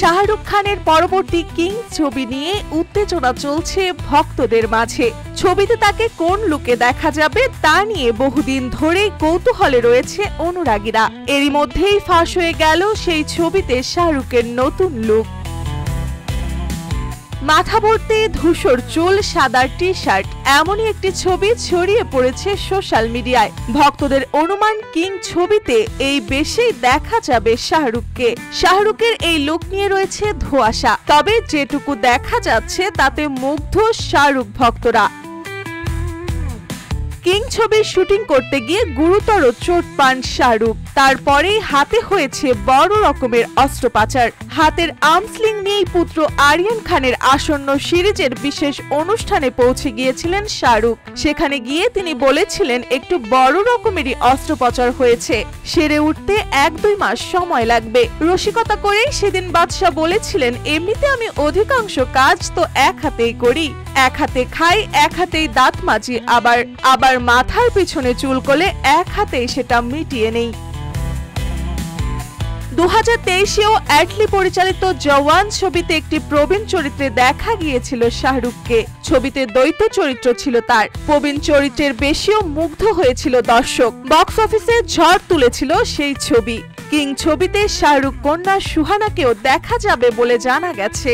শাহরুখ খানের পরবর্তী কিং ছবি নিয়ে উত্তেজনা চলছে ভক্তদের মাঝে। ছবিতে তাকে কোন লুকে দেখা যাবে তা নিয়ে বহুদিন ধরেই কৌতূহলে রয়েছে অনুরাগীরা। এরই মধ্যেই ফাঁস হয়ে গেল সেই ছবিতে শাহরুখের নতুন লুক। মাথা ভর্তি ধূসর চুল, সাদা টি শার্ট, এমনই একটি ছবি ছড়িয়ে পড়েছে সোশ্যাল মিডিয়ায়। ভক্তদের অনুমান কিং ছবিতে এই বেশেই দেখা যাবে শাহরুখকে। শাহরুখের এই লুক নিয়ে রয়েছে ধোঁয়াশা, তবে যেটুকু দেখা যাচ্ছে তাতে মুগ্ধ শাহরুখ ভক্তরা। কিং ছবির শুটিং করতে গিয়ে গুরুতর চোট পান শাহরুখ। তারপরেই হাতে হয়েছে বড় রকমের অস্ত্রোপচার। হাতের আর্মস্লিং নিয়েই পুত্র আরিয়ান খানের আসন্ন সিরিজের বিশেষ অনুষ্ঠানে পৌঁছে গিয়েছিলেন শাহরুখ। সেখানে গিয়ে তিনি বলেছিলেন একটু বড় রকমেরই অস্ত্রোপচার হয়েছে, সেরে উঠতে 1-2 মাস সময় লাগবে। রসিকতা করেই সেদিন বাদশা বলেছিলেন, এমনিতে আমি অধিকাংশ কাজ তো এক হাতেই করি, এক হাতে খাই, এক হাতেই দাঁত মাজি, আবার মাথার পিছনে চুল করলে এক হাতেই সেটা মিটিয়ে নেই। 2023-এও অ্যাটলি পরিচালিত জওয়ান ছবিতে একটি প্রবীণ চরিত্রে দেখা গিয়েছিল শাহরুখকে। ছবিতে দ্বৈত চরিত্র ছিল তার। প্রবীণ চরিত্রের বেশিও মুগ্ধ হয়েছিল দর্শক। বক্স অফিসে ঝড় তুলেছিল সেই ছবি। কিং ছবিতে শাহরুখ কন্যা সুহানাকেও দেখা যাবে বলে জানা গেছে।